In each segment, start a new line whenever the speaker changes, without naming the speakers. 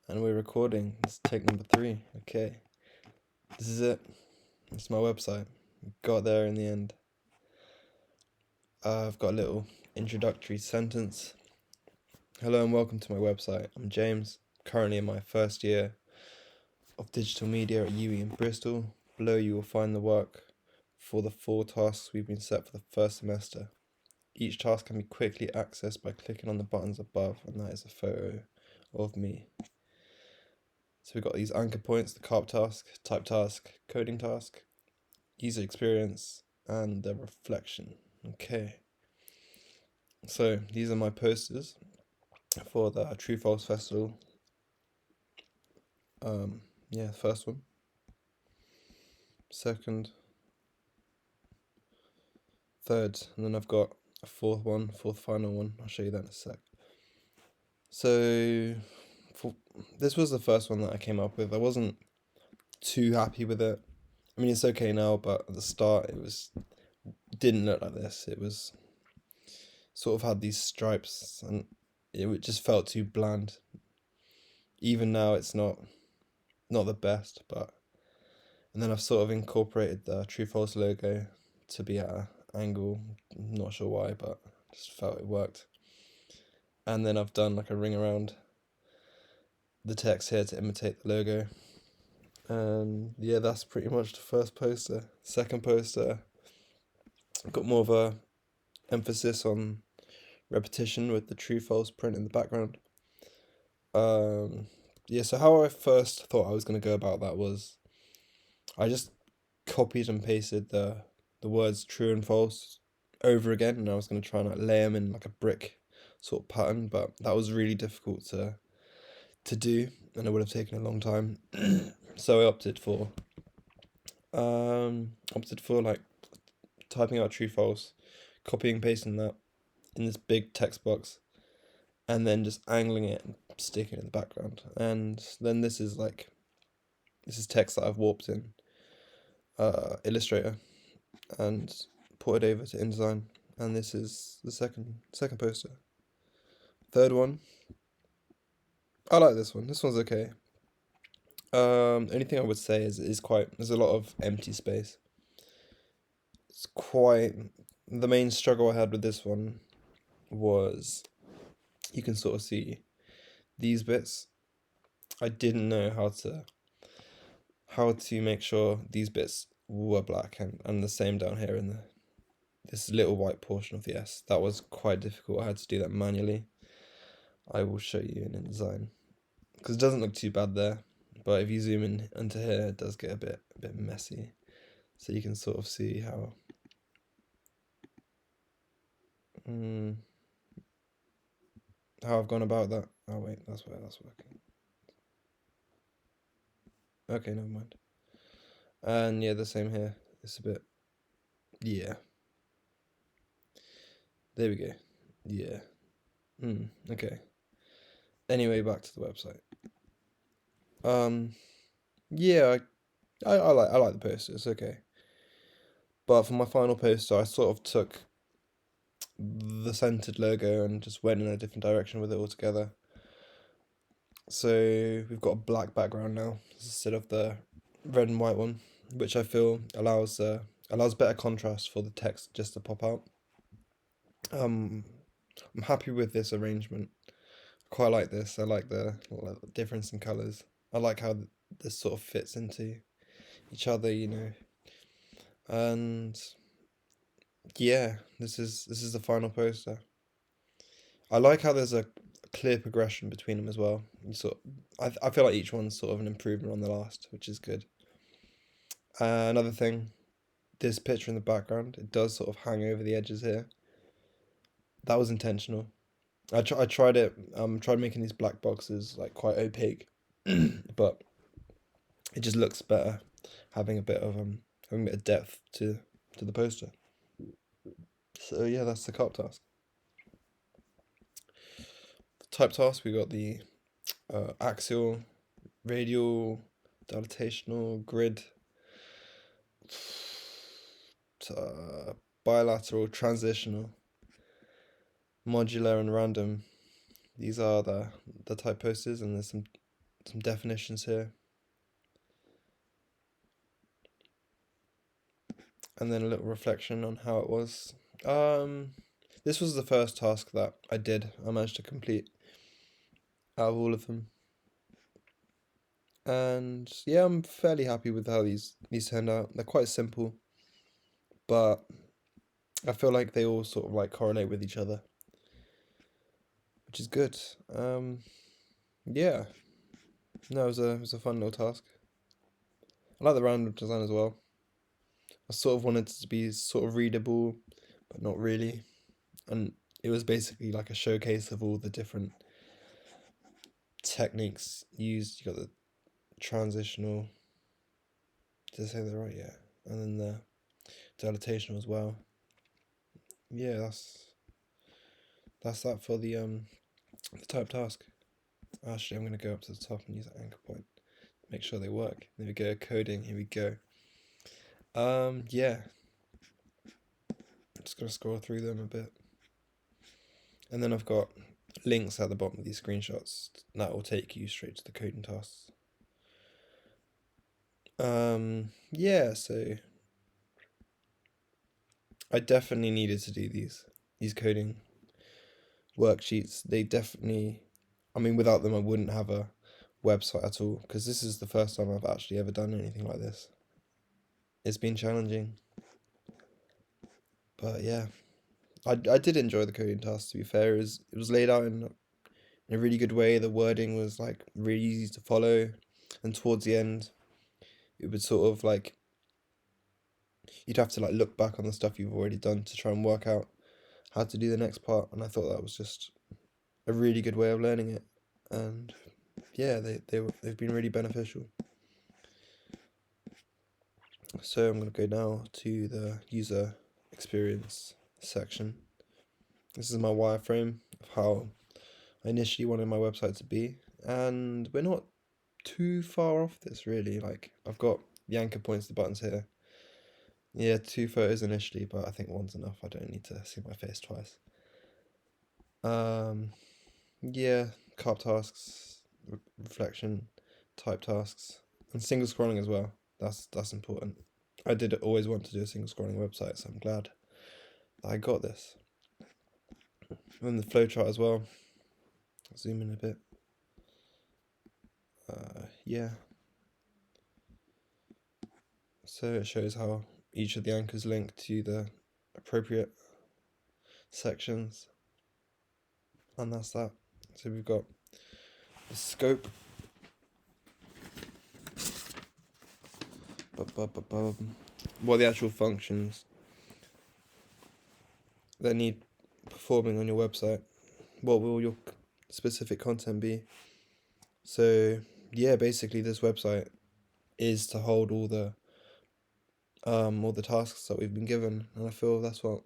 And we're recording. It's take number 3. Okay. This is it. It's my website. Got there in the end. I've got a little introductory sentence. Hello and welcome to my website. I'm James, currently in my first year of digital media at UWE in Bristol. Below you will find the work for the 4 tasks we've been set for the first semester. Each task can be quickly accessed by clicking on the buttons above, and that is a photo of me. So we've got these anchor points: the carp task, type task, coding task, user experience, and the reflection. Okay. So these are my posters for the True False Festival. First one. Second. Third. And then I've got a fourth final one. I'll show you that in a sec. So this was the first one that I came up with. I wasn't too happy with it. I mean, it's okay now, but at the start it didn't look like this. It was sort of had these stripes and it just felt too bland. Even now it's not the best, and then I've sort of incorporated the True False logo to be at an angle. I'm not sure why, but just felt it worked. And then I've done like a ring around the text here to imitate the logo. And yeah, that's pretty much the first poster. Second poster, I've got more of a emphasis on repetition with the True False print in the background. So how I first thought I was going to go about that was I just copied and pasted the words true and false over again, and I was going to try and lay them in like a brick sort of pattern, but that was really difficult to do, and it would have taken a long time. So I opted for like typing out true false, copying pasting that in this big text box, and then just angling it and sticking it in the background. And then this is text that I've warped in Illustrator and ported over to InDesign. And this is the second poster. Third one, I like this one. This one's okay. Only thing I would say is there's a lot of empty space. It's quite, the main struggle I had with this one was, you can sort of see these bits. I didn't know how to make sure these bits were black, and the same down here in this little white portion of the S. That was quite difficult. I had to do that manually. I will show you in InDesign, because it doesn't look too bad there, but if you zoom in into here, it does get a bit messy. So you can sort of see how I've gone about that. Oh wait, that's where that's working. Okay, never mind. And yeah, the same here. It's a bit, yeah. There we go. Yeah. Okay. Anyway, back to the website. Yeah, I like the poster. It's okay. But for my final poster, I sort of took the centered logo and just went in a different direction with it altogether. So we've got a black background now instead of the red and white one, which I feel allows better contrast for the text just to pop out. I'm happy with this arrangement. I quite like this. I like the difference in colours. I like how this sort of fits into each other, And yeah, this is the final poster. I like how there's a clear progression between them as well. I feel like each one's sort of an improvement on the last, which is good. Another thing, this picture in the background, it does sort of hang over the edges here. That was intentional. I tried it. Tried making these black boxes like quite opaque, but it just looks better having a bit of depth to the poster. So yeah, that's the carp task. The type task, we got the axial, radial, dilatational, grid, bilateral, transitional, modular, and random. These are the type posters, and there's some some definitions here. And then a little reflection on how it was. This was the first task that I managed to complete out of all of them. And yeah, I'm fairly happy with how these turned out. They're quite simple, but I feel like they all sort of like correlate with each other, which is good. Yeah, no, it was a fun little task. I like the random design as well. I sort of wanted it to be sort of readable, but not really. And it was basically like a showcase of all the different techniques used. You got the transitional, did I say that right? Yeah. And then the dilatation as well. Yeah, that's that for the type task. Actually, I'm gonna go up to the top and use that anchor point. Make sure they work. There we go, coding, here we go. Yeah. Just gonna scroll through them a bit. And then I've got links at the bottom of these screenshots that will take you straight to the coding tasks. Yeah, so I definitely needed to do these coding worksheets. They definitely, I mean, without them I wouldn't have a website at all, because this is the first time I've actually ever done anything like this. It's been challenging, but yeah, I did enjoy the coding tasks, to be fair. It was laid out in a really good way. The wording was like really easy to follow, and towards the end it would sort of like, you'd have to like look back on the stuff you've already done to try and work out how to do the next part, and I thought that was just a really good way of learning it. And yeah, they've been really beneficial. So I'm going to go now to the user experience section. This is my wireframe of how I initially wanted my website to be, and we're not too far off this really. Like, I've got the anchor points, the buttons here. Yeah, 2 photos initially, but I think one's enough. I don't need to see my face twice. Yeah, carp tasks, reflection, type tasks, and single scrolling as well. That's important. I did always want to do a single scrolling website, so I'm glad that I got this. And the flowchart as well. Zoom in a bit. Yeah. So it shows how each of the anchors link to the appropriate sections. And that's that. So we've got the scope. What are the actual functions that need performing on your website? What will your specific content be? So yeah, basically this website is to hold all the tasks that we've been given, and I feel that's what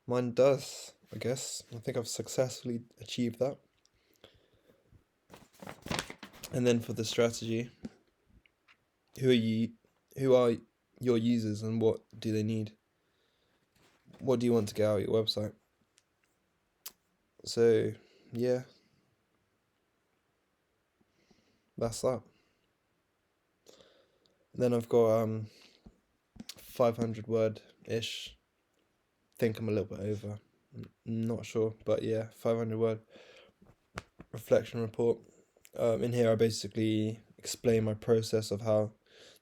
mine does. I guess I think I've successfully achieved that. And then for the strategy, who are your users and what do they need? What do you want to get out of your website? So yeah, that's that. And then I've got 500 word ish. Think I'm a little bit over. Not sure, but yeah, 500 word reflection report. In here I basically explain my process of how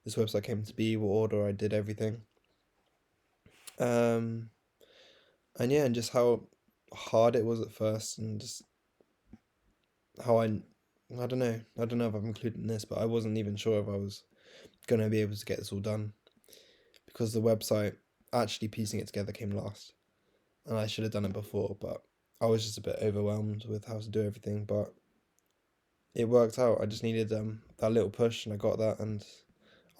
this website came to be, what order I did everything. And yeah, and just how hard it was at first, and just how I don't know if I've included in this, but I wasn't even sure if I was gonna be able to get this all done, because the website, actually piecing it together, came last, and I should have done it before, but I was just a bit overwhelmed with how to do everything. But it worked out. I just needed that little push, and I got that, and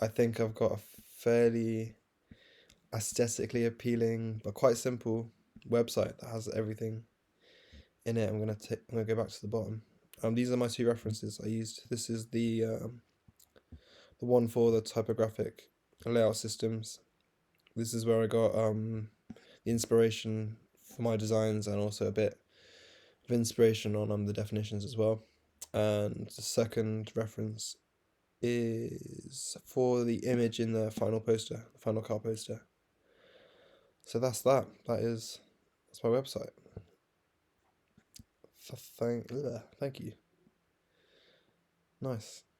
I think I've got a fairly aesthetically appealing but quite simple website that has everything in it. I'm gonna go back to the bottom. These are my 2 references I used. This is the one for the typographic layout systems. This is where I got the inspiration for my designs, and also a bit of inspiration on the definitions as well. And the second reference is for the image in the final poster, the final car poster. So that's that. That's my website. Thank you. Nice.